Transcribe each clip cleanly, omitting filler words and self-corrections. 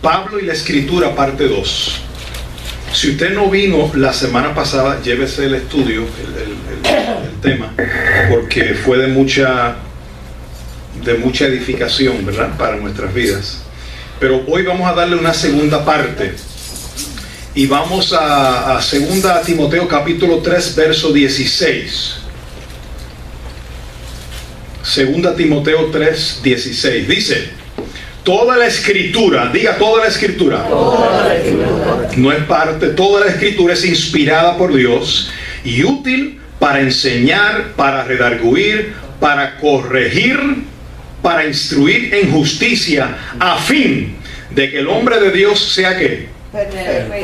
Pablo y la Escritura, parte 2. Si usted no vino la semana pasada, llévese el estudio, el tema, porque fue de mucha edificación, ¿verdad?, para nuestras vidas. Pero hoy vamos a darle una segunda parte. Y vamos a 2 Timoteo capítulo 3, verso 16. 2 Timoteo 3, 16. Dice: toda la Escritura, diga toda la Escritura. Toda la Escritura. No es parte, toda la Escritura es inspirada por Dios y útil para enseñar, para redarguir, para corregir, para instruir en justicia, a fin de que el hombre de Dios sea ¿qué?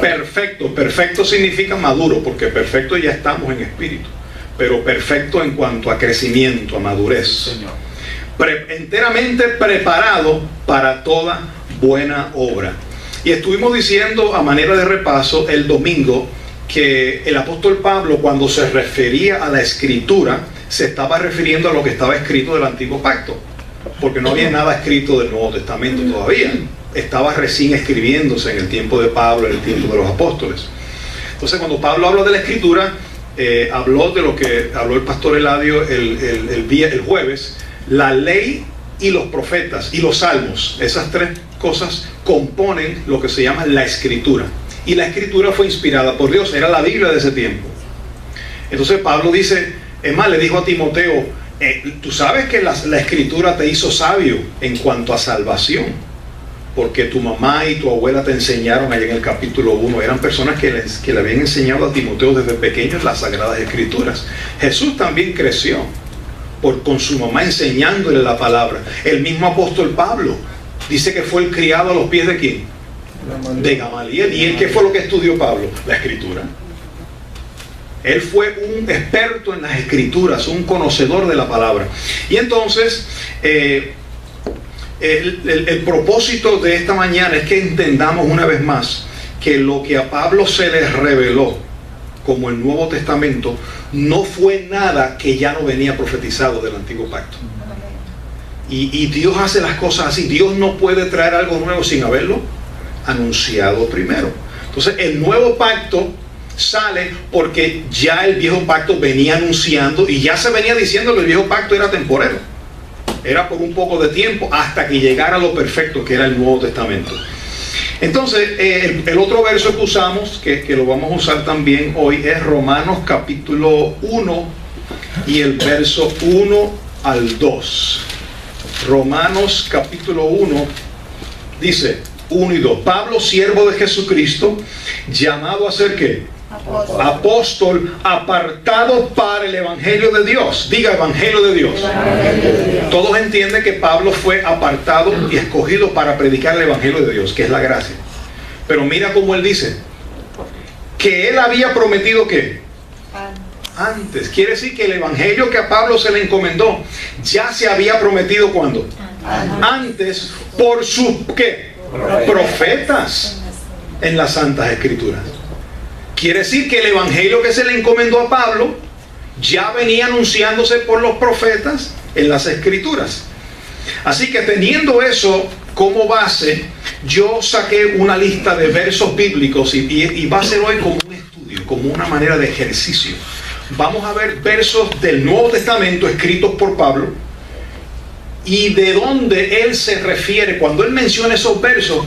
Perfecto. Perfecto significa maduro, porque perfecto ya estamos en espíritu, pero perfecto en cuanto a crecimiento, a madurez. Señor. Enteramente preparado para toda buena obra. Y estuvimos diciendo a manera de repaso el domingo que el apóstol Pablo, cuando se refería a la Escritura, se estaba refiriendo a lo que estaba escrito del Antiguo Pacto, porque no había nada escrito del Nuevo Testamento todavía. Estaba recién escribiéndose en el tiempo de Pablo, en el tiempo de los apóstoles. Entonces, cuando Pablo habla de la Escritura, habló de lo que habló el pastor Eladio el jueves: la ley y los profetas y los salmos. Esas tres cosas componen lo que se llama la Escritura. Y la Escritura fue inspirada por Dios, era la Biblia de ese tiempo. Entonces Pablo dice, es más, le dijo a Timoteo, tú sabes que la Escritura te hizo sabio en cuanto a salvación, porque tu mamá y tu abuela te enseñaron allá en el capítulo 1. Eran personas que le habían enseñado a Timoteo desde pequeños las Sagradas Escrituras. Jesús también creció con su mamá enseñándole la palabra. El mismo apóstol Pablo dice que fue el criado a los pies de ¿quién? De Gamaliel. ¿Y él qué fue lo que estudió Pablo? La Escritura. Él fue un experto en las Escrituras, un conocedor de la palabra. Y entonces el propósito de esta mañana es que entendamos una vez más que lo que a Pablo se le reveló como el Nuevo Testamento no fue nada que ya no venía profetizado del Antiguo Pacto. Y Dios hace las cosas así. Dios no puede traer algo nuevo sin haberlo anunciado primero. Entonces el Nuevo Pacto sale porque ya el Viejo Pacto venía anunciando, y ya se venía diciendo que el Viejo Pacto era temporero, era por un poco de tiempo hasta que llegara lo perfecto que era el Nuevo Testamento. Entonces el otro verso que usamos, que lo vamos a usar también hoy, es Romanos capítulo 1 y el verso 1 al 2. Romanos capítulo 1 dice 1 y 2. Pablo, siervo de Jesucristo, llamado a ser ¿qué? Apóstol, apartado para el Evangelio de Dios. Diga Evangelio de Dios. Todos entienden que Pablo fue apartado y escogido para predicar el Evangelio de Dios, que es la gracia. Pero mira cómo él dice que él había prometido ¿qué? Antes. Quiere decir que el Evangelio que a Pablo se le encomendó ya se había prometido ¿cuándo? Antes, por sus ¿qué? Profetas en las Santas Escrituras. Quiere decir que el Evangelio que se le encomendó a Pablo ya venía anunciándose por los profetas en las Escrituras. Así que teniendo eso como base, yo saqué una lista de versos bíblicos y va a ser hoy como un estudio, como una manera de ejercicio. Vamos a ver versos del Nuevo Testamento escritos por Pablo y de dónde él se refiere. Cuando él menciona esos versos,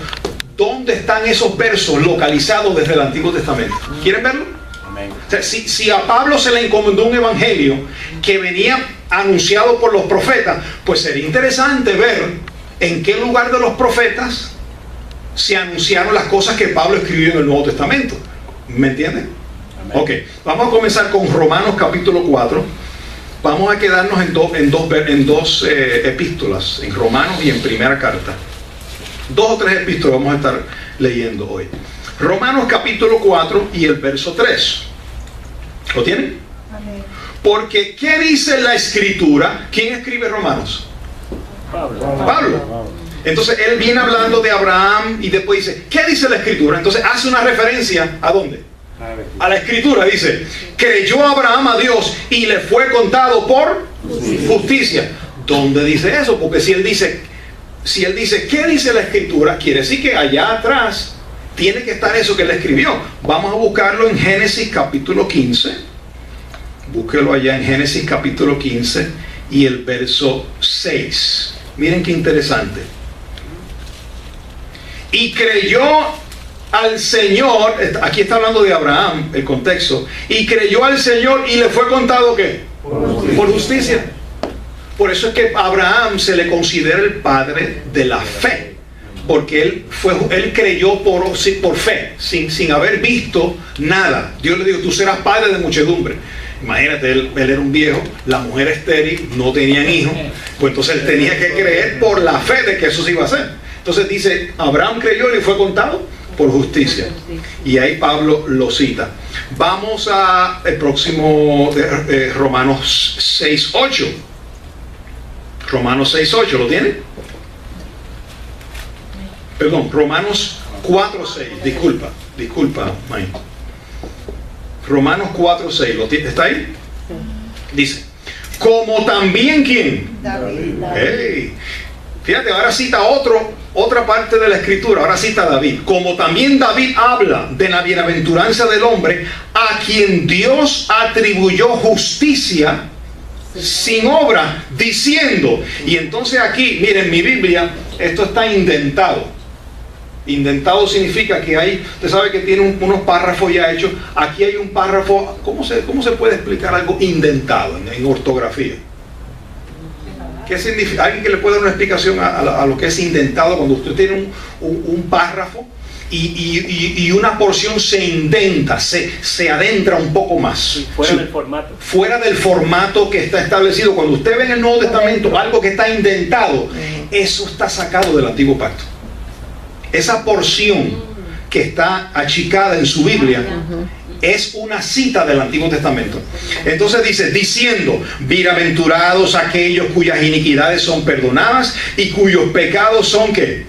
¿dónde están esos versos localizados desde el Antiguo Testamento? ¿Quieren verlo? Amén. O sea, si a Pablo se le encomendó un evangelio que venía anunciado por los profetas, pues sería interesante ver en qué lugar de los profetas se anunciaron las cosas que Pablo escribió en el Nuevo Testamento. ¿Me entienden? Amén. Ok, vamos a comenzar con Romanos capítulo 4. Vamos a quedarnos en dos epístolas, en Romanos y en primera carta. 2 o 3 epístolas vamos a estar leyendo hoy. Romanos capítulo 4 y el verso 3. ¿Lo tienen? Amén. Porque ¿qué dice la Escritura? ¿Quién escribe Romanos? Pablo. Entonces él viene hablando de Abraham y después dice, ¿qué dice la Escritura? Entonces hace una referencia ¿a dónde? A la Escritura. Dice, creyó Abraham a Dios y le fue contado por justicia. ¿Dónde dice eso? Porque si él dice si él dice, ¿qué dice la Escritura? Quiere decir que allá atrás tiene que estar eso que él escribió. Vamos a buscarlo en Génesis capítulo 15. Búsquelo allá en Génesis capítulo 15 y el verso 6. Miren qué interesante. Y creyó al Señor, aquí está hablando de Abraham, el contexto, y creyó al Señor y le fue contado ¿qué? Por justicia. Por eso es que a Abraham se le considera el padre de la fe, porque él creyó por fe, sin haber visto nada. Dios le dijo, tú serás padre de muchedumbre. Imagínate, él era un viejo, la mujer estéril, no tenían hijos, pues entonces él tenía que creer por la fe de que eso se iba a hacer. Entonces dice, Abraham creyó y le fue contado por justicia. Y ahí Pablo lo cita. Vamos a el próximo, Romanos 6:8. Romanos 6:8, ¿lo tiene? Perdón, Romanos 4:6. Disculpa, May. Romanos 4:6, ¿está ahí? Dice, como también ¿quién? David. Hey. Fíjate, ahora cita otra parte de la Escritura, ahora cita a David. Como también David habla de la bienaventuranza del hombre, a quien Dios atribuyó justicia sin obra, diciendo, y entonces aquí, miren, mi Biblia, esto está indentado. Indentado significa que hay, usted sabe que tiene unos párrafos ya hechos. Aquí hay un párrafo, ¿cómo se puede explicar algo indentado en ortografía? ¿Qué significa? ¿Alguien que le pueda dar una explicación a lo que es indentado? Cuando usted tiene un párrafo y una porción se indenta, se adentra un poco más. Fuera del formato. Fuera del formato que está establecido. Cuando usted ve en el Nuevo Testamento algo que está indentado, eso está sacado del Antiguo Pacto. Esa porción que está achicada en su Biblia es una cita del Antiguo Testamento. Entonces dice, diciendo, bienaventurados aquellos cuyas iniquidades son perdonadas y cuyos pecados son ¿qué?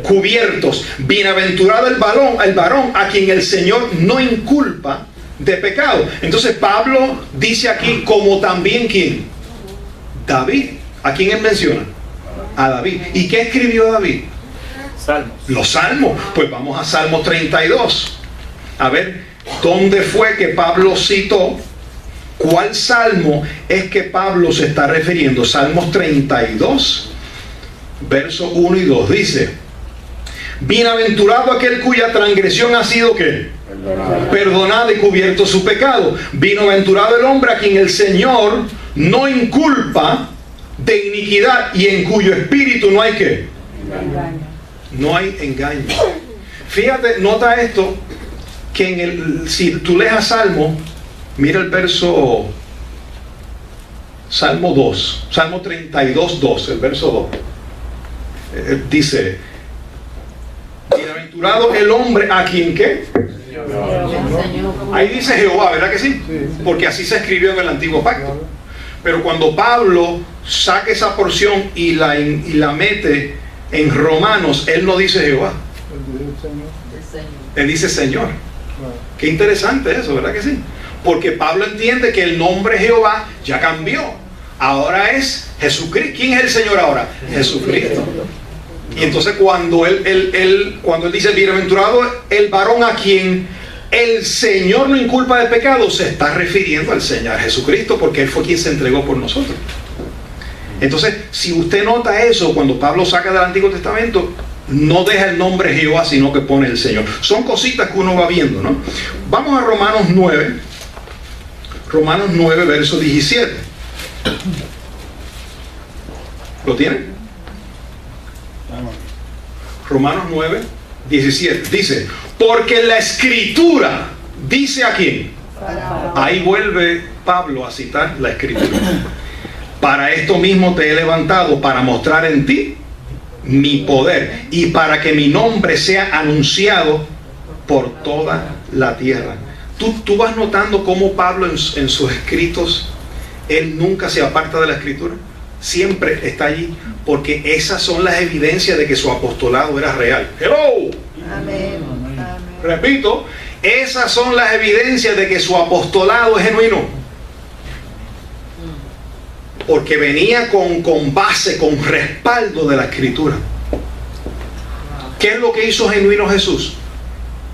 Cubiertos. Bienaventurado el varón a quien el Señor no inculpa de pecado. Entonces Pablo dice aquí, como también ¿quién? David. ¿A quién él menciona? A David. ¿Y qué escribió David? Salmos. Los salmos. Pues vamos a Salmo 32. A ver, ¿dónde fue que Pablo citó? ¿Cuál salmo es que Pablo se está refiriendo? Salmos 32, versos 1 y 2. Dice, bienaventurado aquel cuya transgresión ha sido ¿qué? Perdonada y cubierto su pecado. Bienaventurado el hombre a quien el Señor no inculpa de iniquidad y en cuyo espíritu no hay ¿qué? No hay engaño. Fíjate, nota esto, que si tú lees a Salmo, mira el verso, Salmo 2, Salmo 32, 2, el verso 2. Dice, bienaventurado el hombre a quien ¿qué? Ahí dice Jehová, ¿verdad que sí? Porque así se escribió en el Antiguo Pacto. Pero cuando Pablo saca esa porción y la mete en Romanos, él no dice Jehová, él dice Señor. Qué interesante eso, ¿verdad que sí? Porque Pablo entiende que el nombre Jehová ya cambió. Ahora es Jesucristo. ¿Quién es el Señor ahora? Jesucristo. Y entonces cuando él dice bienaventurado el varón a quien el Señor no inculpa de pecado, se está refiriendo al Señor Jesucristo, porque Él fue quien se entregó por nosotros. Entonces, si usted nota eso, cuando Pablo saca del Antiguo Testamento, no deja el nombre Jehová, sino que pone el Señor. Son cositas que uno va viendo, ¿no? Vamos a Romanos 9. Romanos 9, verso 17. ¿Lo tienen? Romanos 9, 17. Dice, porque la Escritura dice a quién. Ahí vuelve Pablo a citar la Escritura. Para esto mismo te he levantado, para mostrar en ti mi poder y para que mi nombre sea anunciado por toda la tierra. Tú vas notando cómo Pablo en sus escritos, él nunca se aparta de la Escritura. Siempre está allí, porque esas son las evidencias de que su apostolado era real. Hello. Amén. Repito, esas son las evidencias de que su apostolado es genuino. Porque venía con base, con respaldo de la Escritura. ¿Qué es lo que hizo genuino Jesús?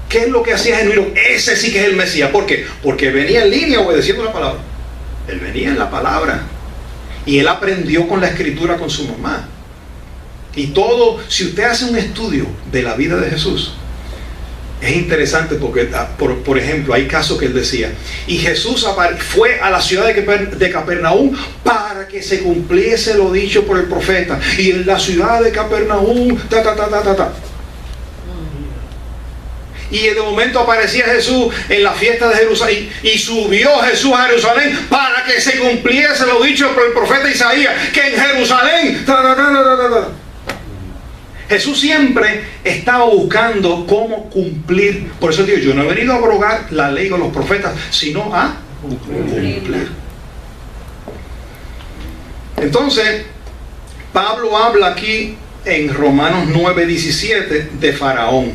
¿Qué es lo que hacía genuino? Ese sí que es el Mesías. ¿Por qué? Porque venía en línea obedeciendo la palabra. Él venía en la palabra. Y él aprendió con la escritura con su mamá. Y todo, si usted hace un estudio de la vida de Jesús, es interesante porque, por ejemplo, hay casos que él decía, y Jesús fue a la ciudad de Capernaum para que se cumpliese lo dicho por el profeta. Y en la ciudad de Capernaum, Y de momento aparecía Jesús en la fiesta de Jerusalén. Y subió Jesús a Jerusalén para que se cumpliese lo dicho por el profeta Isaías, que en Jerusalén... Jesús siempre estaba buscando cómo cumplir. Por eso digo, yo no he venido a abrogar la ley con los profetas, sino a cumplir. Entonces, Pablo habla aquí en Romanos 9:17 de Faraón.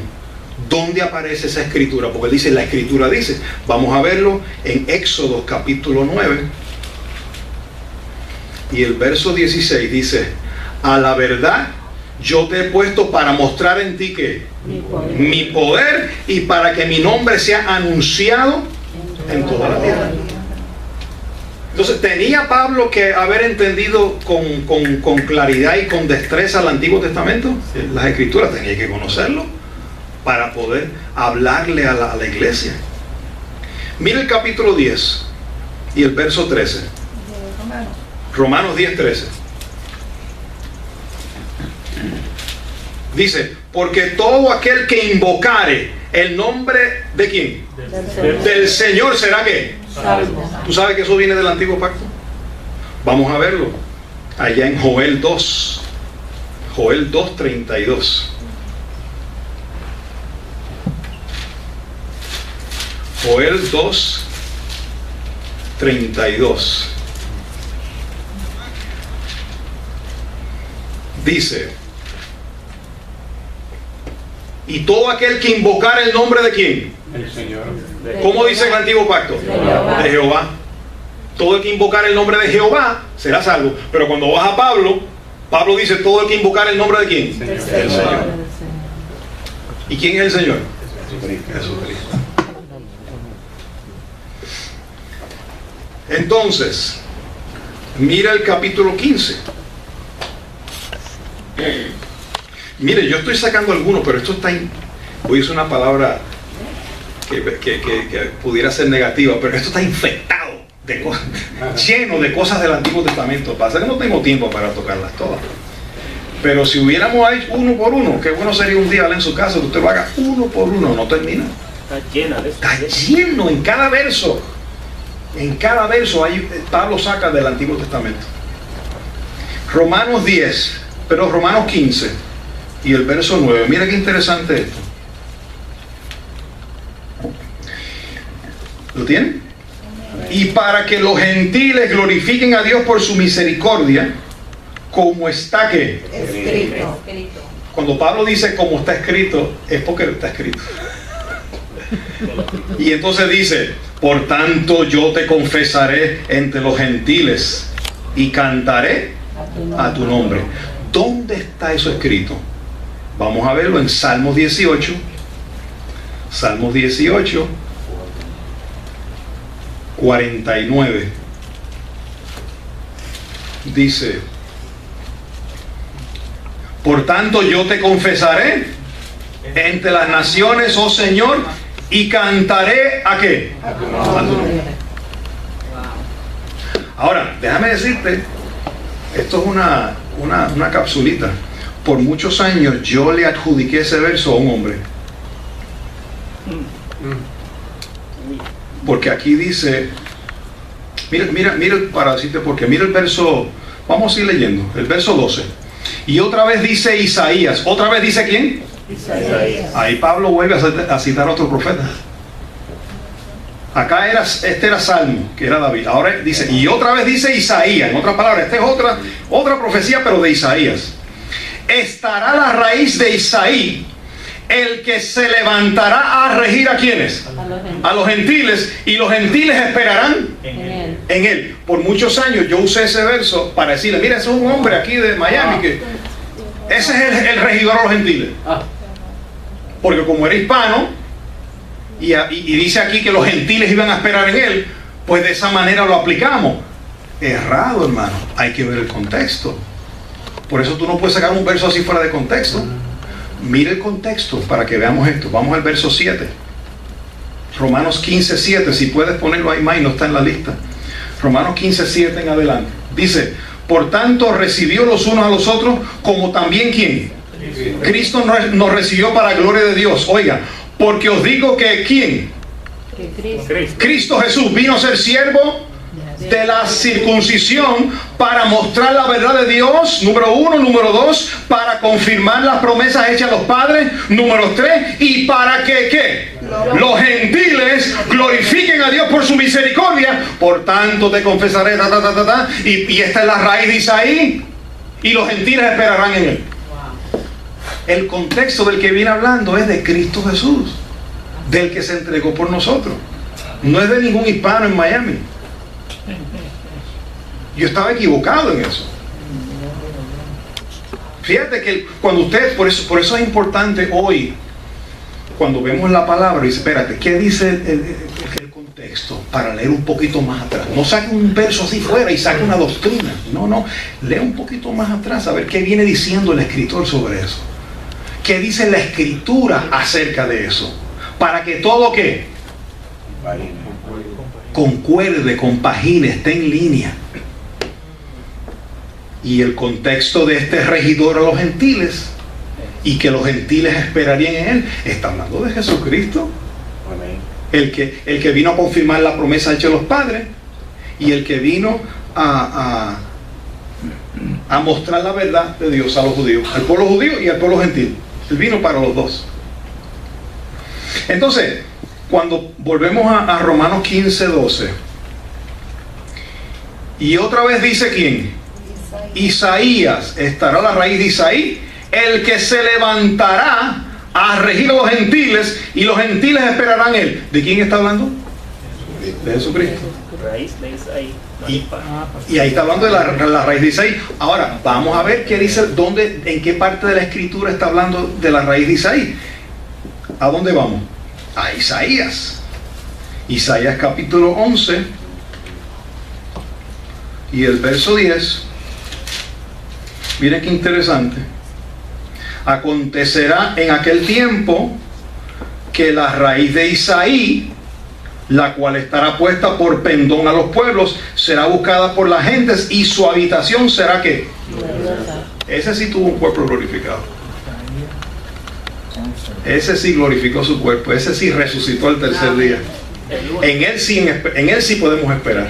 ¿Dónde aparece esa escritura? Porque él dice, la escritura dice. Vamos a verlo en Éxodo capítulo 9. Y el verso 16 dice, a la verdad yo te he puesto para mostrar en ti que mi poder y para que mi nombre sea anunciado en toda la tierra. Entonces tenía Pablo que haber entendido con claridad y con destreza el Antiguo Testamento, las Escrituras, tenía que conocerlo para poder hablarle a la iglesia. Mira el capítulo 10 y el verso 13. Romanos 10:13. Dice, porque todo aquel que invocare el nombre ¿de quién? Del Señor será ¿qué? Salvo. ¿Tú sabes que eso viene del Antiguo Pacto? Vamos a verlo allá en Joel 2. Joel 2:32. Joel 2:32. Dice, y todo aquel que invocar el nombre ¿de quién? El Señor. ¿Cómo dice el Antiguo Pacto? De Jehová. Todo el que invocar el nombre de Jehová será salvo. Pero cuando vas a Pablo dice, todo el que invocar el nombre ¿de quién? Del Señor. ¿Y quién es el Señor? Jesucristo. Entonces, mira el capítulo 15. Mire, yo estoy sacando algunos, pero esto está... Voy a usar una palabra que pudiera ser negativa, pero esto está infectado, lleno de cosas del Antiguo Testamento. Pasa que no tengo tiempo para tocarlas todas. Pero si hubiéramos hecho uno por uno, qué bueno sería un día en su casa que usted lo haga uno por uno, no termina. Está llena de eso. Está lleno en cada verso. En cada verso Pablo saca del Antiguo Testamento. Romanos 15 y el verso 9. Mira qué interesante esto. ¿Lo tienen? Y para que los gentiles glorifiquen a Dios por su misericordia, como está ¿qué? Escrito. Cuando Pablo dice como está escrito, es porque está escrito. Y entonces dice, por tanto yo te confesaré entre los gentiles y cantaré a tu nombre. ¿Dónde está eso escrito? Vamos a verlo en Salmos 18. Salmos 18, 49. Dice, por tanto yo te confesaré entre las naciones, oh Señor, y cantaré ¿a qué? A tu nombre. Ahora, déjame decirte, esto es una capsulita. Por muchos años yo le adjudiqué ese verso a un hombre. Porque aquí dice, mira, para decirte por qué, mira el verso, vamos a ir leyendo, el verso 12. Y otra vez dice Isaías, ¿otra vez dice quién? Isaías. Ahí Pablo vuelve a citar a otro profeta. Acá este era Salmo, que era David. Ahora dice, y otra vez dice Isaías. En otras palabras, esta es otra profecía, pero de Isaías. Estará la raíz de Isaí, el que se levantará a regir ¿a quiénes? A los gentiles, y los gentiles esperarán en él. Por muchos años yo usé ese verso para decirle, mira, ese es un hombre aquí de Miami que ese es el regidor a los gentiles. porque como era hispano, y dice aquí que los gentiles iban a esperar en él, pues de esa manera lo aplicamos. Errado, hermano. Hay que ver el contexto. Por eso tú no puedes sacar un verso así fuera de contexto. Mire el contexto para que veamos esto. Vamos al verso 7. Romanos 15:7. Si puedes ponerlo ahí más, y no está en la lista. Romanos 15:7 en adelante. Dice: por tanto recibió los unos a los otros, como también ¿quién? Cristo nos recibió para gloria de Dios. Oiga, porque os digo que ¿quién? Cristo Jesús vino a ser siervo de la circuncisión para mostrar la verdad de Dios, número 1, número 2, para confirmar las promesas hechas a los padres, número 3, y para que ¿qué? Los gentiles glorifiquen a Dios por su misericordia. Por tanto te confesaré, y esta es la raíz de Isaí, y los gentiles esperarán en él. El contexto del que viene hablando es de Cristo Jesús, del que se entregó por nosotros. No es de ningún hispano en Miami. Yo estaba equivocado en eso. Fíjate que cuando usted, por eso es importante hoy, cuando vemos la palabra, dice, espérate, ¿qué dice el contexto? Para leer un poquito más atrás. No saque un verso así fuera y saque una doctrina. No, lee un poquito más atrás, a ver qué viene diciendo el escritor sobre eso. ¿Qué dice la escritura acerca de eso? Para que todo ¿qué? Concuerde, compagine, esté en línea. Y el contexto de este regidor a los gentiles, y que los gentiles esperarían en él, está hablando de Jesucristo. El que vino a confirmar la promesa hecha a los padres, y el que vino a mostrar la verdad de Dios a los judíos, al pueblo judío y al pueblo gentil. Él vino para los dos. Entonces, cuando volvemos a Romanos 15:12, y otra vez dice ¿quién? Isaías, estará la raíz de Isaí, el que se levantará a regir a los gentiles, y los gentiles esperarán él. ¿De quién está hablando? De Jesucristo. Raíz de Isaí. Y ahí está hablando de la raíz de Isaí. Ahora, vamos a ver qué dice, en qué parte de la escritura está hablando de la raíz de Isaí. ¿A dónde vamos? A Isaías. Isaías capítulo 11 y el verso 10. Miren qué interesante. Acontecerá en aquel tiempo que la raíz de Isaí, la cual estará puesta por pendón a los pueblos, será buscada por las gentes, y su habitación será ¿qué? Ese sí tuvo un cuerpo glorificado. Ese sí glorificó su cuerpo. Ese sí resucitó el tercer día. En él sí podemos esperar.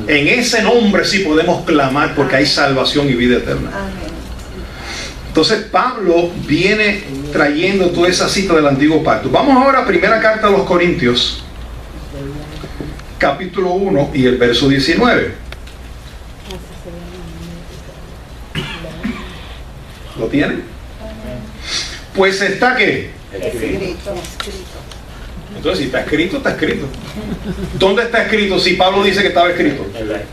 En ese nombre sí podemos clamar, porque hay salvación y vida eterna. Entonces Pablo viene trayendo toda esa cita del antiguo pacto. Vamos ahora a primera carta a los Corintios, capítulo 1 y el verso 19. ¿Lo tienen? Pues está ¿qué? Escrito. Entonces, si está escrito, está escrito. ¿Dónde está escrito? Si Pablo dice que estaba escrito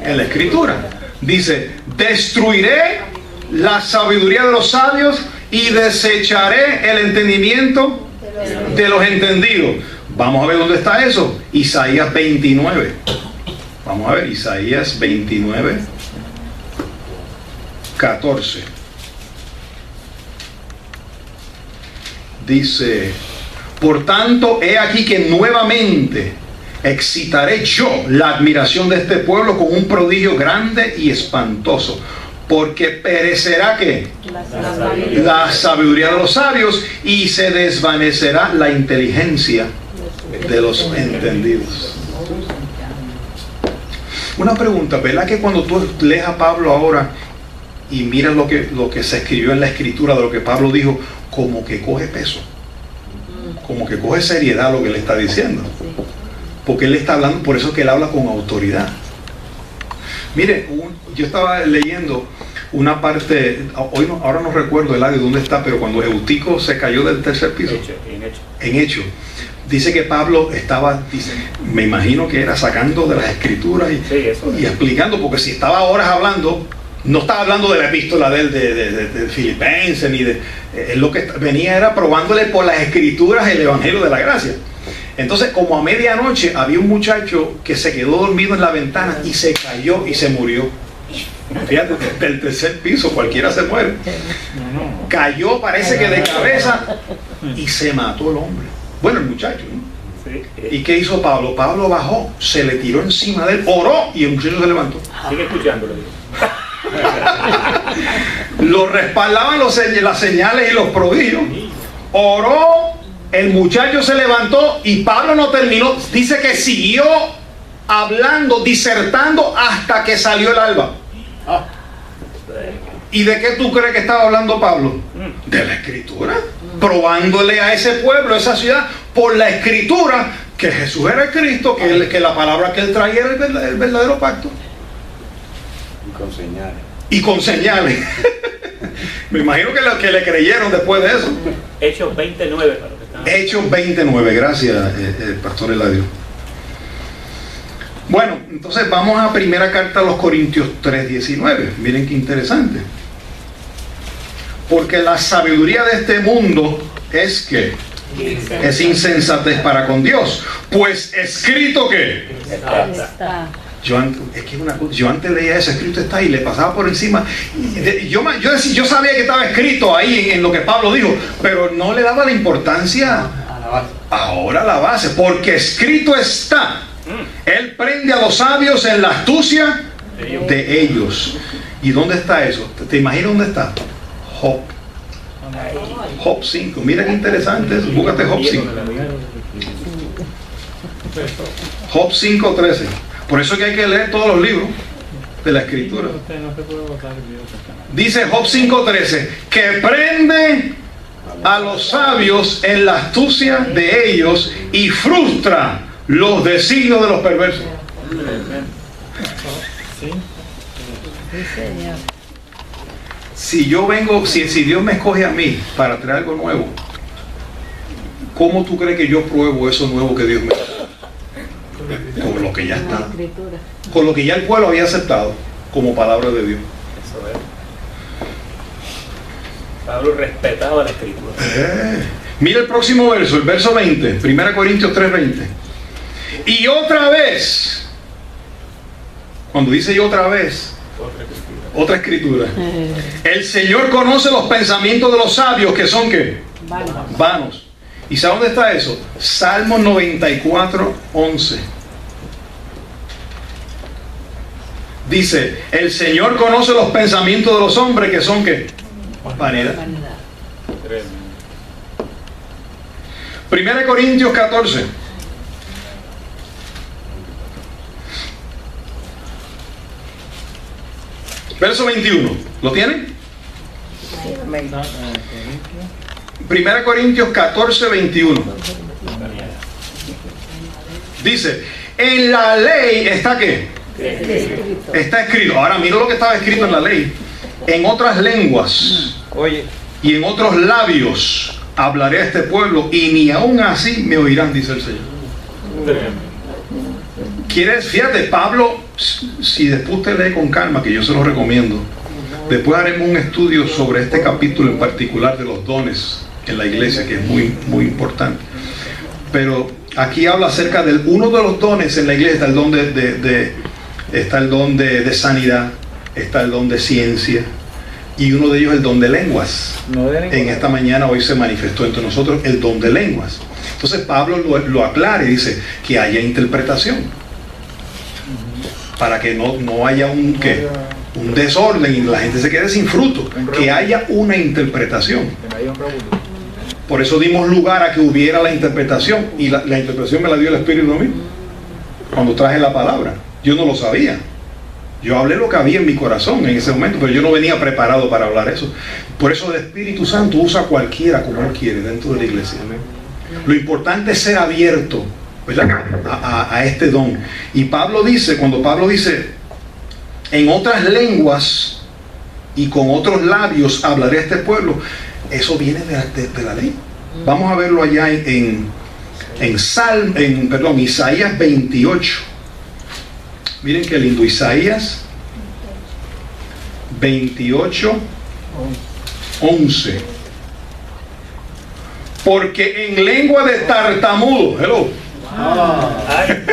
en la escritura. Dice: destruiré la sabiduría de los sabios y desecharé el entendimiento de los entendidos. Vamos a ver dónde está eso. Isaías 29. Vamos a ver, Isaías 29, 14. Dice: por tanto, he aquí que nuevamente excitaré yo la admiración de este pueblo con un prodigio grande y espantoso, porque perecerá ¿qué? La sabiduría de los sabios, y se desvanecerá la inteligencia de los entendidos. Una pregunta, ¿verdad que cuando tú lees a Pablo ahora y miras lo que se escribió en la escritura de lo que Pablo dijo, como que coge peso? Como que coge seriedad lo que él está diciendo, porque él está hablando, por eso que él habla con autoridad. Mire, yo estaba leyendo una parte, ahora no recuerdo el área dónde está, pero cuando Eutico se cayó del tercer piso, en Hecho, dice que Pablo estaba, me imagino que era sacando de las escrituras y explicando, porque si estaba horas hablando, No estaba hablando de la epístola de Filipenses, ni de... lo que venía era probándole por las escrituras el evangelio de la gracia. Entonces, como a medianoche había un muchacho que se quedó dormido en la ventana y se cayó y se murió. Fíjate, del tercer piso cualquiera se muere. Cayó, parece que de cabeza, y se mató el hombre. Bueno, el muchacho, ¿no? ¿Y qué hizo Pablo? Pablo bajó, se le tiró encima de él, oró y el muchacho se levantó. Sigue escuchándolo. Lo respaldaban las señales y los prodigios. Oró, el muchacho se levantó y Pablo no terminó. Dice que siguió hablando, disertando hasta que salió el alba. ¿Y de qué tú crees que estaba hablando Pablo? De la escritura, probándole a ese pueblo, a esa ciudad, por la escritura, que Jesús era el Cristo, que la palabra que él traía era el verdadero pacto. Y con señales. Y con señales. Me imagino que le creyeron después de eso. Hechos 29 para los que están... Hechos 29, gracias, Pastor Eladio. Bueno, entonces vamos a primera carta a los Corintios 3:19. Miren qué interesante. Porque la sabiduría de este mundo es que es insensatez para con Dios. Pues escrito que Está. yo antes leía eso, escrito está, y le pasaba por encima. Yo sabía que estaba escrito ahí en lo que Pablo dijo, pero no le daba la importancia. Ahora la base, porque escrito está. Él prende a los sabios en la astucia de ellos. ¿Y dónde está eso? ¿Te imaginas dónde está? Job. Job 5. Mira qué interesante eso. Búscate Job 5. Job 5:13. Por eso es que hay que leer todos los libros de la escritura. Dice Job 5:13 que prende a los sabios en la astucia de ellos y frustra los designios de los perversos. Si Dios me escoge a mí para traer algo nuevo, ¿cómo tú crees que yo pruebo eso nuevo que Dios me da? Con lo que ya está, con lo que ya el pueblo había aceptado como palabra de Dios. Eso es. Pablo respetaba la escritura. Mira el próximo verso, el verso 20, 1 Corintios 3:20. Y otra vez, cuando dice y otra vez, otra escritura. El Señor conoce los pensamientos de los sabios, que son ¿qué? Vanos. ¿Y sabe dónde está eso? Salmo 94:11. Dice, el Señor conoce los pensamientos de los hombres, que son ¿qué? Vanidad. 1 Corintios 14. Verso 21. ¿Lo tienen? 1 Corintios 14:21. Dice, en la ley está ¿qué? Está escrito. Ahora mira lo que estaba escrito en la ley. En otras lenguas y en otros labios hablaré a este pueblo, y ni aún así me oirán, dice el Señor. Fíjate, Pablo, si después usted lee con calma, que yo se lo recomiendo, después haremos un estudio sobre este capítulo en particular de los dones en la iglesia, que es muy, muy importante. Pero aquí habla acerca de uno de los dones en la iglesia. Está el don está el don de sanidad, está el don de ciencia, y uno de ellos el don de lenguas. En esta mañana hoy se manifestó entre nosotros el don de lenguas. Entonces Pablo lo aclara y dice que haya interpretación, para que no haya un desorden y la gente se quede sin fruto, que haya una interpretación. Por eso dimos lugar a que hubiera la interpretación, y la interpretación me la dio el Espíritu a mí cuando traje la palabra. Yo no lo sabía, yo hablé lo que había en mi corazón en ese momento, pero yo no venía preparado para hablar eso. Por eso el Espíritu Santo usa a cualquiera como Él quiere dentro de la iglesia. Lo importante es ser abierto, ¿verdad?, a este don. Y Pablo dice, cuando Pablo dice en otras lenguas y con otros labios hablaré a este pueblo, eso viene de la ley. Vamos a verlo allá en Isaías 28. Miren qué lindo. Isaías 28, 11. Porque en lengua de tartamudo, hello. Ay,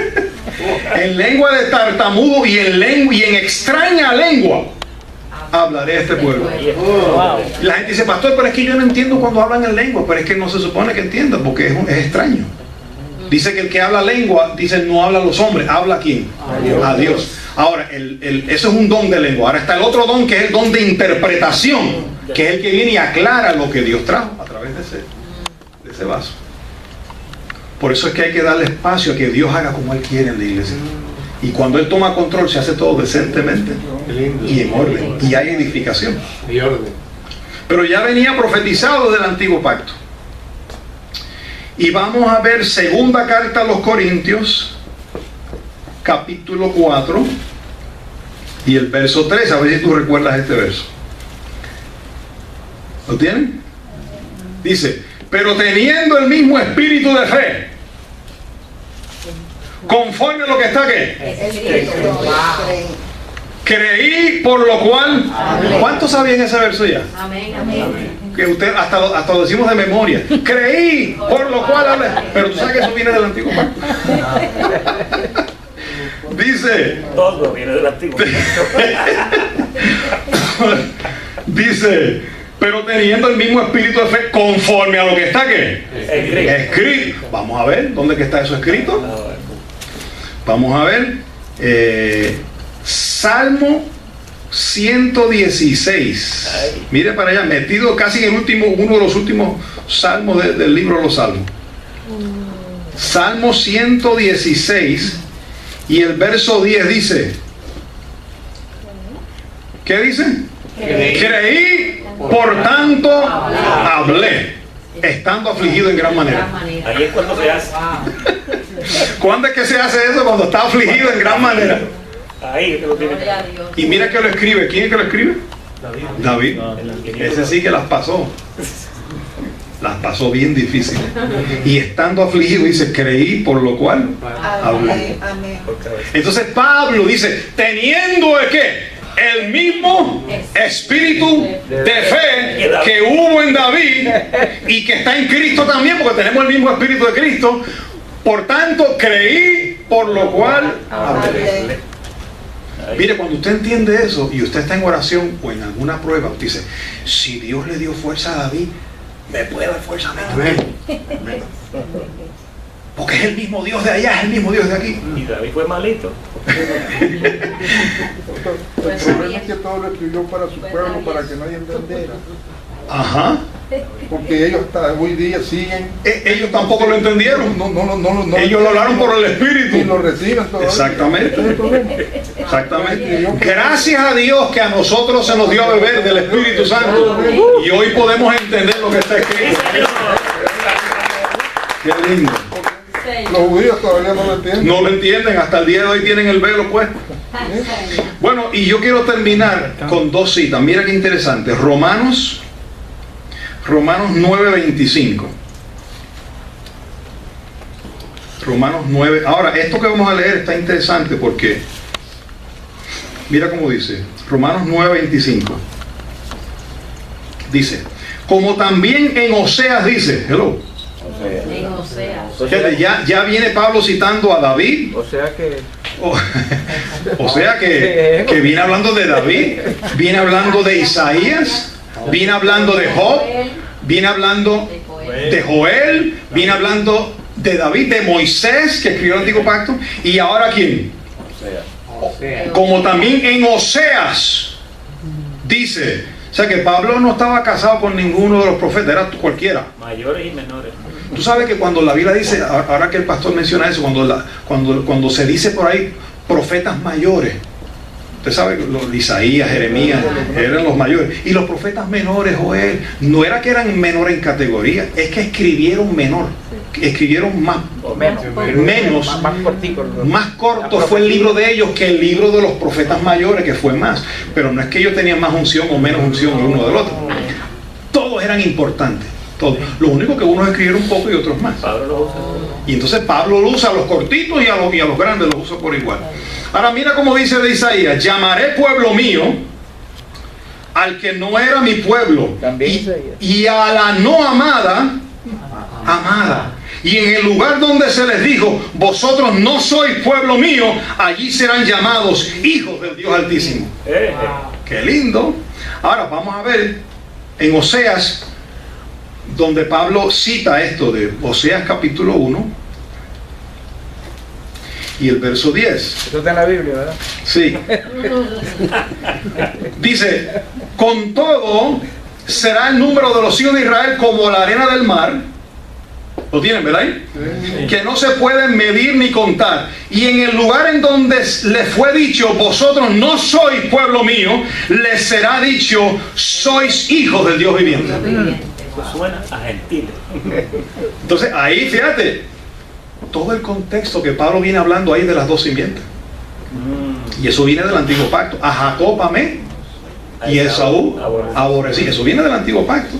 En lengua de tartamudo y en extraña lengua hablaré a este pueblo. wow. La gente dice, pastor, pero es que yo no entiendo cuando hablan en lengua. Pero es que no se supone que entiendan, porque es extraño. Dice que el que habla lengua, dice, no habla a los hombres, habla a quién, a Dios. Ahora, eso es un don de lengua. Ahora está el otro don, que es el don de interpretación, que es el que viene y aclara lo que Dios trajo a través de ese vaso. Por eso es que hay que darle espacio a que Dios haga como Él quiere en la iglesia. Y cuando Él toma control, se hace todo decentemente y en orden, y hay edificación. Y orden. Pero ya venía profetizado del antiguo pacto. Y vamos a ver segunda carta a los Corintios, capítulo 4 y el verso 3. A ver si tú recuerdas este verso. ¿Lo tienen? Dice, pero teniendo el mismo espíritu de fe, conforme a lo que está aquí, creí, por lo cual, ¿cuántos sabían ese verso ya? Amén, amén. Que usted hasta lo decimos de memoria. Creí, por lo cual hablé. Pero tú sabes que eso viene del antiguo pacto. Dice, Todo viene del antiguo. dice, pero teniendo el mismo espíritu de fe, conforme a lo que está aquí, escrito. Vamos a ver, ¿dónde que está eso escrito? Vamos a ver. Salmo 116. Mire para allá, metido casi en uno de los últimos salmos del libro de los Salmos. Salmo 116 y el verso 10 dice, ¿qué dice? Creí, por tanto hablé, estando afligido en gran manera. Ahí es cuando se hace. ¿Cuándo es que se hace eso? Cuando está afligido en gran manera. Ahí es que lo tiene. Y mira que lo escribe. ¿Quién es que lo escribe? David. Ese sí que las pasó. Las pasó bien difíciles. Y estando afligido dice, creí, por lo cual hablé. Entonces Pablo dice, teniendo de qué, el mismo espíritu de fe que hubo en David y que está en Cristo también, porque tenemos el mismo espíritu de Cristo. Por tanto, creí, por lo cual hablé. Mire, cuando usted entiende eso y usted está en oración o en alguna prueba, usted dice, si Dios le dio fuerza a David, me puede dar fuerza a mí también. Porque es el mismo Dios de allá, es el mismo Dios de aquí. Y David fue malito. El problema es que todo lo escribió para su pueblo, para que nadie entendiera. Ajá. Porque ellos hasta hoy día siguen. Ellos tampoco lo entendieron. No, Ellos lo hablaron por el Espíritu. y lo reciben todavía. Exactamente. Ese es el problema. Exactamente. Gracias a Dios que a nosotros se nos dio a beber del Espíritu Santo. Y hoy podemos entender lo que está escrito. Qué lindo. Los judíos todavía no lo entienden. No lo entienden, hasta el día de hoy tienen el velo puesto. Bueno, y yo quiero terminar con dos citas. Mira qué interesante. Romanos 9:25. Romanos 9. Ahora, esto que vamos a leer está interesante porque mira cómo dice. Romanos 9:25. Dice, como también en Oseas dice, hello. En Oseas. Fíjate, ya viene Pablo citando a David. O sea que O sea que viene hablando de David, viene hablando de Isaías, viene hablando de Job, viene hablando de Joel, viene hablando de David, de Moisés, que escribió el Antiguo Pacto, y ahora ¿quién? Como también en Oseas dice. O sea que Pablo no estaba casado con ninguno de los profetas, era cualquiera. Mayores y menores. Tú sabes que cuando la Biblia dice, ahora que el pastor menciona eso, cuando se dice por ahí profetas mayores, usted sabe que Isaías, Jeremías eran los mayores, y los profetas menores, Joel, no era que eran menores en categoría, es que escribieron menor, escribieron más corto fue el libro de ellos que el libro de los profetas mayores, que fue más, pero no es que ellos tenían más unción o menos unción el uno del otro, todos eran importantes. Todos. Lo único que unos escribieron un poco y otros más. Y entonces Pablo lo usa a los cortitos y a los grandes los usa por igual. Ahora mira cómo dice de Isaías, llamaré pueblo mío al que no era mi pueblo, También y a la no amada, amada. Y en el lugar donde se les dijo, vosotros no sois pueblo mío, allí serán llamados hijos del Dios Altísimo. ¡Qué lindo! Ahora vamos a ver en Oseas, donde Pablo cita esto de Oseas capítulo 1 y el verso 10. Esto está en la Biblia, ¿verdad? Sí. Dice, con todo será el número de los hijos de Israel como la arena del mar. ¿Lo tienen, verdad? Sí. Que no se pueden medir ni contar. Y en el lugar en donde les fue dicho, vosotros no sois pueblo mío, les será dicho, sois hijos del Dios viviente. Eso suena a gentiles. Entonces ahí, fíjate, todo el contexto que Pablo viene hablando ahí de las dos simientes. Y eso viene del antiguo pacto. A Jacob amé y a Esaú aborrecí. Eso viene del antiguo pacto.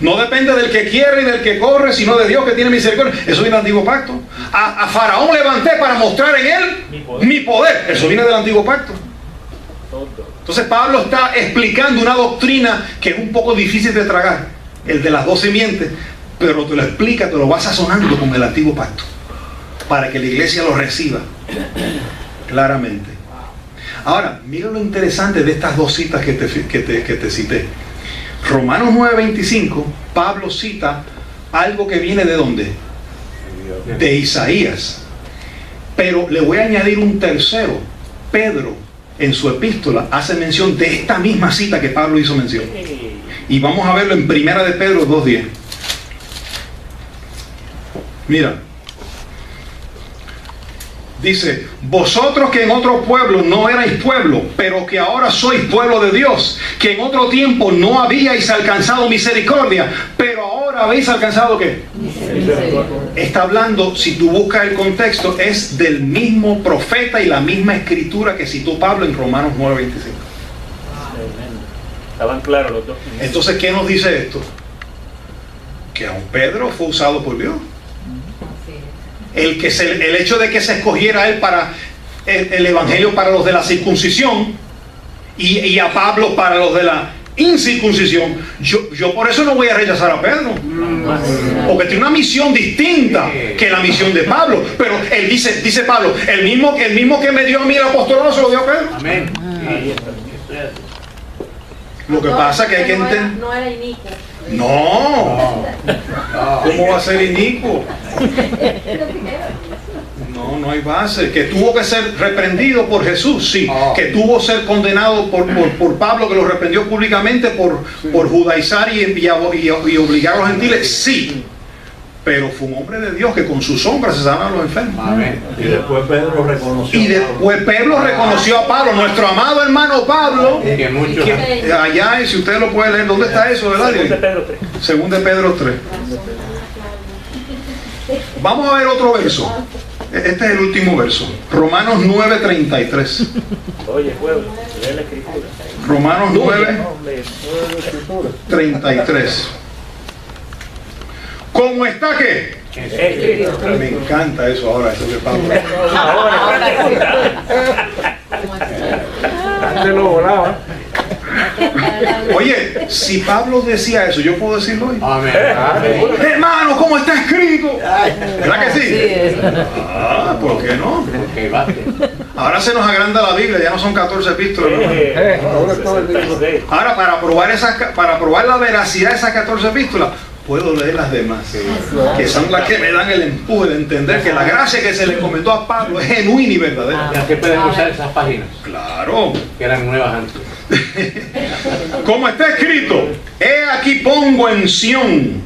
No depende del que quiere y del que corre, sino de Dios que tiene misericordia. Eso viene del antiguo pacto. A Faraón levanté para mostrar en él mi poder. Eso viene del antiguo pacto. Entonces Pablo está explicando una doctrina que es un poco difícil de tragar, el de las dos simientes, pero te lo explica, te lo va sazonando con el antiguo pacto, para que la iglesia lo reciba claramente. Ahora, mira lo interesante de estas dos citas que te cité. Romanos 9:25, Pablo cita algo que viene ¿de dónde? De Isaías. Pero le voy a añadir un tercero. Pedro, en su epístola, hace mención de esta misma cita que Pablo hizo mención. Y vamos a verlo en Primera de Pedro 2:10. Mira. Dice, vosotros que en otro pueblo no erais pueblo, pero que ahora sois pueblo de Dios, que en otro tiempo no habíais alcanzado misericordia, pero ahora habéis alcanzado ¿qué? Misericordia. Está hablando, si tú buscas el contexto, es del mismo profeta y la misma escritura que citó Pablo en Romanos 9:25. Estaban claros los dos. Entonces, ¿qué nos dice esto? Que aun Pedro fue usado por Dios. El hecho de que se escogiera a él para el evangelio para los de la circuncisión y a Pablo para los de la incircuncisión, yo por eso no voy a rechazar a Pedro, porque tiene una misión distinta que la misión de Pablo. Pero él dice Pablo, el mismo que me dio a mí el apostolado se lo dio a Pedro. Amén. Lo que pasa es que hay que entender. No era inicuo. No. ¿Cómo va a ser inicuo? No hay base. Que tuvo que ser reprendido por Jesús, sí. Que tuvo que ser condenado por Pablo, que lo reprendió públicamente por judaizar y obligar a los gentiles, sí. Pero fue un hombre de Dios que con su sombra se sanaron los enfermos. Amén. Y después Pedro reconoció. Y después Pedro reconoció a Pablo, nuestro amado hermano Pablo. Que muchos. Allá, si usted lo puede leer, ¿dónde está eso? Según de Pedro 3. Vamos a ver otro verso. Este es el último verso. Romanos 9:33. Oye, pueblo, lee la escritura. Romanos 9:33. ¿Cómo está qué? Me encanta eso ahora, eso de Pablo. Antes lo volaba. Oye, si Pablo decía eso, yo puedo decirlo hoy. Amén. Hermano, ¿cómo está escrito? ¿Verdad que sí? ¿Por qué no? Porque bate. Ahora se nos agranda la Biblia, ya no son 14 epístolas, ¿no? Ahora, para probar la veracidad de esas 14 epístolas, puedo leer las demás, que son las que me dan el empuje de entender que la gracia que se le encomendó a Pablo es genuina y verdadera. ¿Ya que pueden usar esas páginas? Claro. Que eran nuevas antes. Como está escrito, he aquí pongo en Sión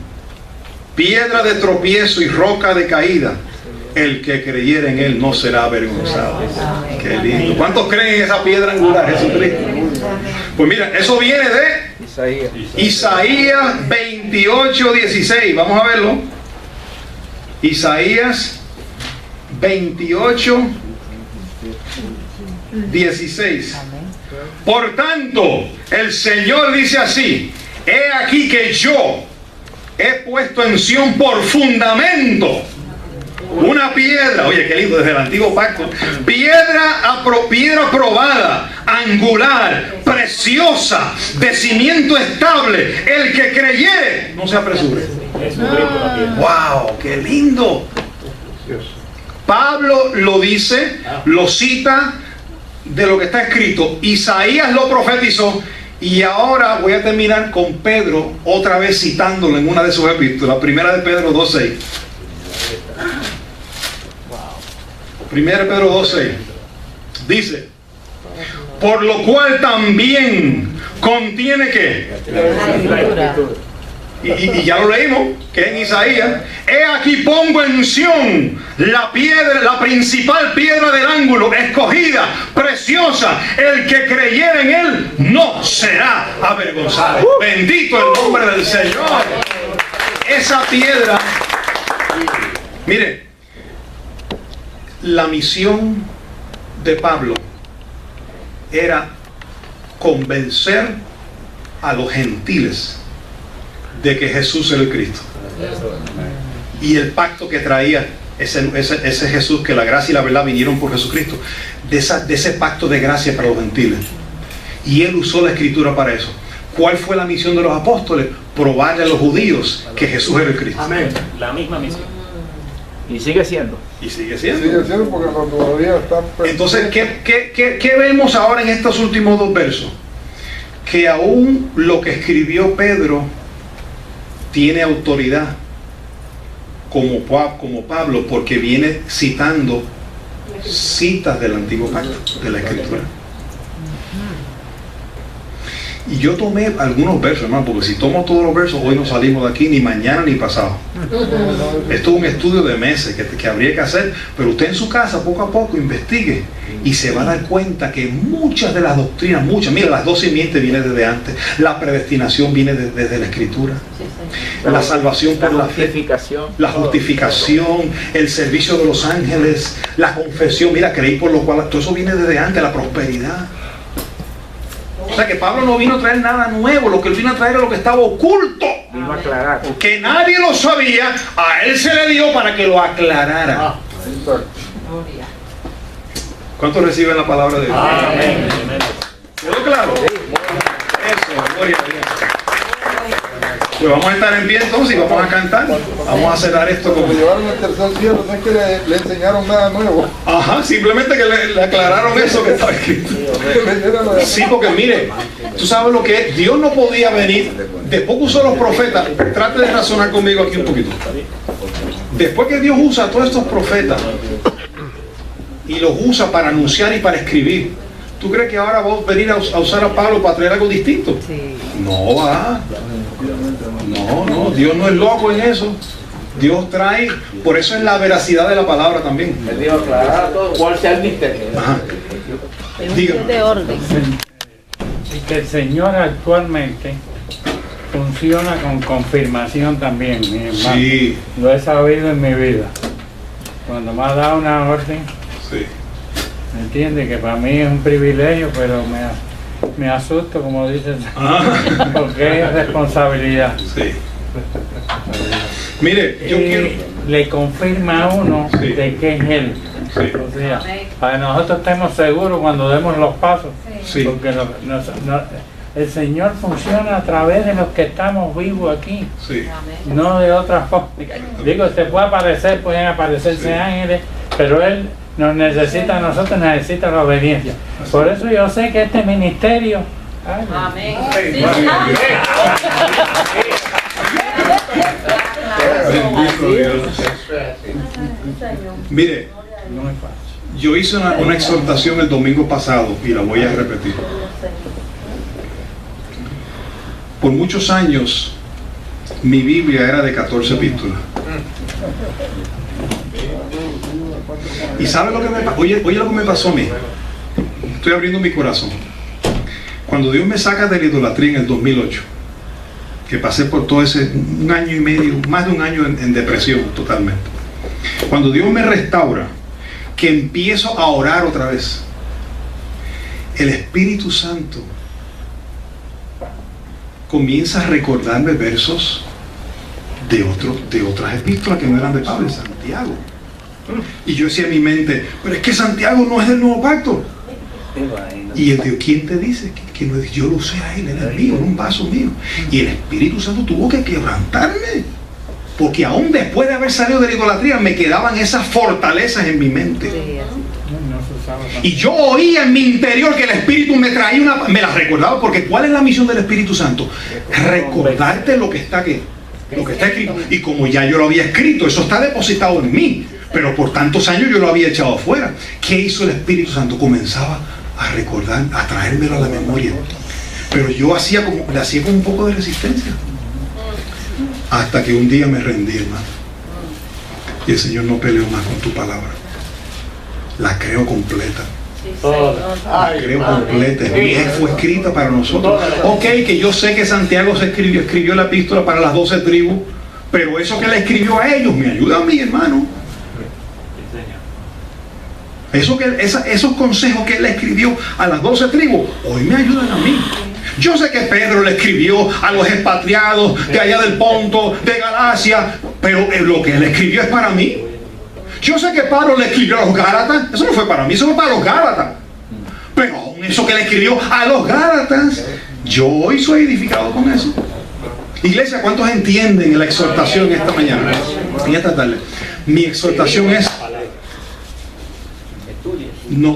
piedra de tropiezo y roca de caída. El que creyera en él no será avergonzado. Qué lindo. ¿Cuántos creen en esa piedra angular, Jesucristo? Pues mira, eso viene de Isaías 28:16. Vamos a verlo. Isaías 28:16. Por tanto, el Señor dice así: he aquí que yo he puesto en Sión por fundamento una piedra, oye qué lindo, desde el antiguo pacto, piedra probada, angular, preciosa, de cimiento estable. El que creyere, no se apresure. Jesucristo también. ¡Wow! ¡Qué lindo! Pablo lo dice, lo cita de lo que está escrito. Isaías lo profetizó. Y ahora voy a terminar con Pedro, otra vez citándolo en una de sus epístolas. Primera de Pedro 2.6. Primera de Pedro 2.6. Dice: por lo cual también contiene ¿qué? La Escritura. Y ya lo leímos, que en Isaías: he aquí pongo en Sión la piedra, la principal piedra del ángulo, escogida, preciosa. El que creyere en él no será avergonzado. Bendito el nombre del Señor. Esa piedra, mire, la misión de Pablo era convencer a los gentiles de que Jesús era el Cristo. Y el pacto que traía ese Jesús, que la gracia y la verdad vinieron por Jesucristo, de ese pacto de gracia para los gentiles. Y él usó la escritura para eso. ¿Cuál fue la misión de los apóstoles? Probarle a los judíos que Jesús era el Cristo. Amén. La misma misión. Y sigue siendo. Y sigue siendo. Sigue siendo porque todavía está. Entonces, ¿qué vemos ahora en estos últimos dos versos? Que aún lo que escribió Pedro tiene autoridad como Pablo, porque viene citando citas del Antiguo Pacto, de la Escritura. Y yo tomé algunos versos, hermano, porque si tomo todos los versos, hoy no salimos de aquí ni mañana ni pasado. Esto es un estudio de meses que habría que hacer, pero usted en su casa poco a poco investigue y se va a dar cuenta que muchas de las doctrinas, mira, las dos simientes vienen desde antes, la predestinación viene desde la Escritura, la salvación por la fe, la justificación, el servicio de los ángeles, la confesión, mira, creí por lo cual, todo eso viene desde antes, la prosperidad. O sea que Pablo no vino a traer nada nuevo, lo que él vino a traer era lo que estaba oculto, Vino a aclarar. que nadie lo sabía, a él se le dio para que lo aclarara. Exacto. ¿Cuántos reciben la palabra de Dios? Amén. ¿Quedó claro? Eso, gloria a Dios. Pues vamos a estar en pie entonces y vamos a cantar. Vamos a cerrar esto Como como... llevaron al tercer cielo, no es que le enseñaron nada nuevo. Ajá, simplemente que le aclararon eso que estaba escrito. Sí, porque mire, tú sabes lo que es. Dios no podía venir, después que usó los profetas, trate de razonar conmigo aquí un poquito. Después que Dios usa a todos estos profetas y los usa para anunciar y para escribir, ¿tú crees que ahora va a venir a usar a Pablo para traer algo distinto? No va. No, Dios no es loco en eso. Dios trae, por eso es la veracidad de la palabra también. Él dijo aclarar todo, cuál sea el misterio. Ajá. Dígame. De orden. Y que el Señor actualmente funciona con confirmación también, mi hermano. Sí, Lo he sabido en mi vida. Cuando me ha dado una orden, sí. ¿me entiende? Que para mí es un privilegio, pero me asusto, como dicen, Ah, porque es responsabilidad. sí. Mire, yo Y quiero... le confirma a uno Sí. de que es Él. Sí. O sea, para que nosotros estemos seguros cuando demos los pasos. Sí. Porque el Señor funciona a través de los que estamos vivos aquí, Sí. no de otra forma. Digo, se puede aparecer, pueden aparecerse Sí. ángeles, pero Él nos necesita, a nosotros necesita la obediencia. Por eso yo sé que este ministerio... ay, Amén. Bendito Dios. Mire, no es fácil. yo hice una exhortación el domingo pasado y la voy a repetir. Por muchos años mi Biblia era de 14 epístolas. ¿Y sabe lo que me pasó? Oye lo que me pasó a mí. Estoy abriendo mi corazón. Cuando Dios me saca de la idolatría en el 2008, que pasé por todo ese un año y medio, más de un año en depresión totalmente. Cuando Dios me restaura, que empiezo a orar otra vez, el Espíritu Santo comienza a recordarme versos de otras epístolas que no eran de Pablo, de Santiago. Y yo decía en mi mente, pero es que Santiago no es del nuevo pacto. Y él dijo, ¿quién te dice? Que no es? Yo lo usé a él, era mío, era un vaso mío. Y el Espíritu Santo tuvo que quebrantarme. Porque aún después de haber salido de la idolatría, me quedaban esas fortalezas en mi mente. Y yo oía en mi interior que el Espíritu me traía me las recordaba, porque ¿cuál es la misión del Espíritu Santo? Recordarte lo que está aquí, lo que está escrito. Y como ya yo lo había escrito, eso está depositado en mí, pero por tantos años yo lo había echado afuera. ¿Qué hizo el Espíritu Santo? Comenzaba a recordar, a traérmelo a la memoria. Pero yo le hacía como un poco de resistencia. Hasta que un día me rendí, hermano. Y el Señor no peleó más con tu palabra. La creo completa. La creo completa. Fue escrita para nosotros. Ok, que yo sé que Santiago escribió la epístola para las 12 tribus, pero eso que le escribió a ellos me ayuda a mí, hermano. Esos consejos que él le escribió a las 12 tribus, hoy me ayudan a mí. Yo sé que Pedro le escribió a los expatriados de allá del Ponto, de Galacia, pero lo que él escribió es para mí. Yo sé que Pablo le escribió a los Gálatas, eso no fue para mí, eso fue para los Gálatas. Pero aún eso que le escribió a los Gálatas, yo hoy soy edificado con eso. Iglesia, ¿cuántos entienden la exhortación esta mañana? Y esta tarde. Mi exhortación es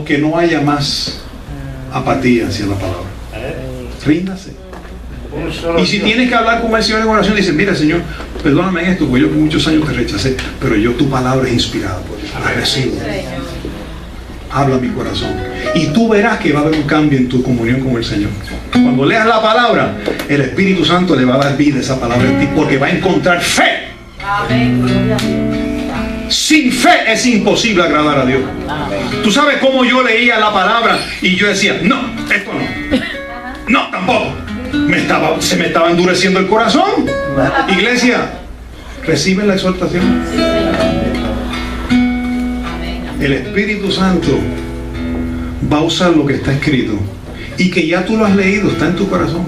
que no haya más apatía hacia la palabra. Ríndase. Y si tienes que hablar con el Señor en oración, dice, mira, Señor, perdóname en esto, porque yo por muchos años te rechacé, pero tu palabra es inspirada por Dios, la recibo. Habla mi corazón. Y tú verás que va a haber un cambio en tu comunión con el Señor. Cuando leas la palabra, el Espíritu Santo le va a dar vida a esa palabra en ti, porque va a encontrar fe. Sin fe es imposible agradar a Dios. Tú sabes cómo yo leía la palabra y yo decía, no, esto no. No, tampoco. Se me estaba endureciendo el corazón. Iglesia, ¿reciben la exhortación? El Espíritu Santo va a usar lo que está escrito y que ya tú lo has leído, está en tu corazón.